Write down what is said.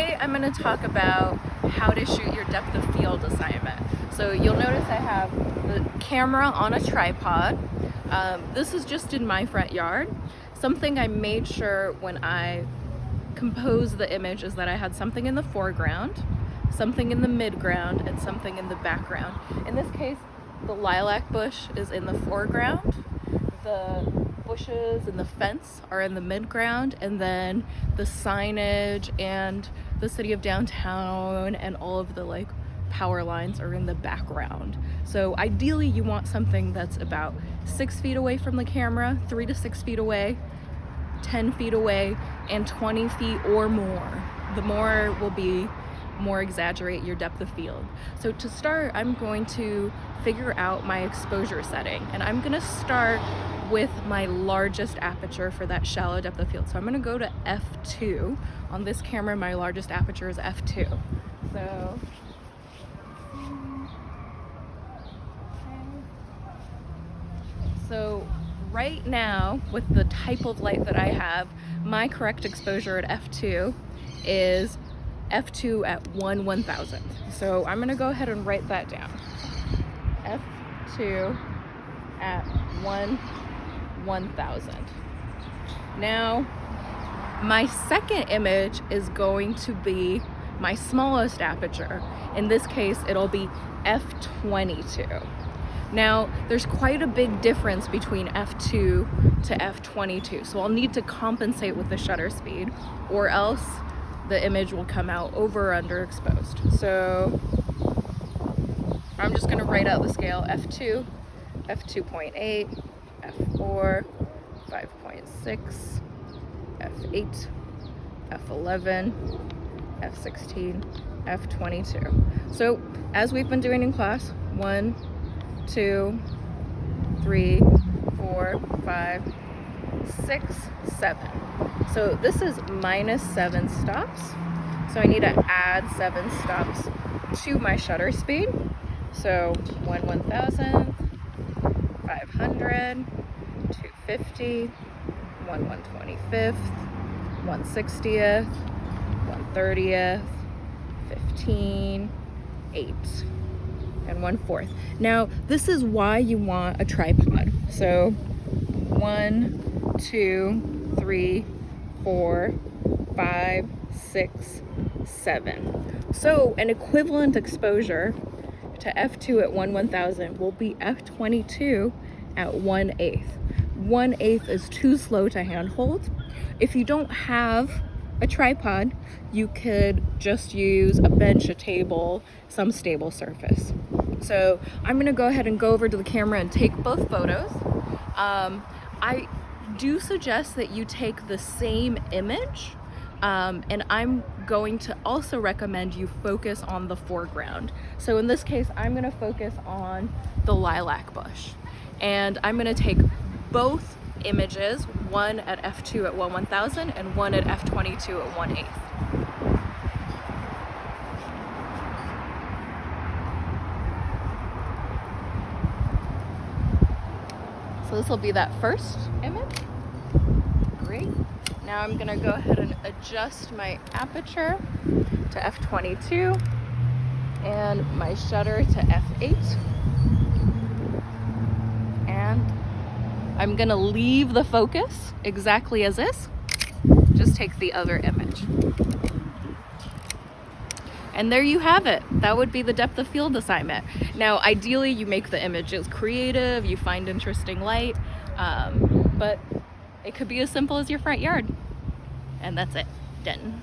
today I'm going to talk about how to shoot your depth of field assignment. So you'll notice I have the camera on a tripod. This is just in my front yard. Something I made sure when I composed the image is that I had something in the foreground, something in the midground, and something in the background. In this case, the lilac bush is in the foreground, the bushes and the fence are in the midground, and then the signage and the city of downtown and all of the power lines are in the background. So ideally you want something that's about 6 feet away from the camera, 3 to 6 feet away, 10 feet away, and 20 feet or more. The more will be more exaggerate your depth of field. So to start, I'm going to figure out my exposure setting, and I'm gonna start with my largest aperture for that shallow depth of field. So I'm gonna go to f2. On this camera, my largest aperture is f2. So right now, with the type of light that I have, my correct exposure at f2 is f2 at 1/1000. So I'm gonna go ahead and write that down. f2 at 1/1000. Now, my second image is going to be my smallest aperture. In this case, it'll be f22. Now, there's quite a big difference between f2 to f22, so I'll need to compensate with the shutter speed, or else the image will come out over or underexposed. So I'm just gonna write out the scale: f2, f2.8, f4, 5.6, f8, f11, f16, f22. So as we've been doing in class, 1, 2, 3, 4, 5, 6, 7. So this is -7 stops. So I need to add 7 stops to my shutter speed. So 1/1000, 500, 250, 1/125th, 1/60th, 1/30th, 15, 8, and 1/4. Now, this is why you want a tripod. So 1, 2, 3, 4, 5, 6, 7. So an equivalent exposure to f2 at 1/1000 will be f22 at 1/8. 1/8 is too slow to handhold. If you don't have a tripod, you could just use a bench, a table, some stable surface. So I'm gonna go ahead and go over to the camera and take both photos. I do suggest that you take the same image, and I'm going to also recommend you focus on the foreground. So in this case, I'm gonna focus on the lilac bush, and I'm gonna take both images, one at f2 at 1/1000 and one at f22 at 1/8. So this will be that first image. Great. Now I'm gonna go ahead and adjust my aperture to f22 and my shutter to f8. And I'm gonna leave the focus exactly as is, just take the other image. And there you have it. That would be the depth of field assignment. Now, ideally you make the images creative, you find interesting light, but it could be as simple as your front yard. And that's it, done.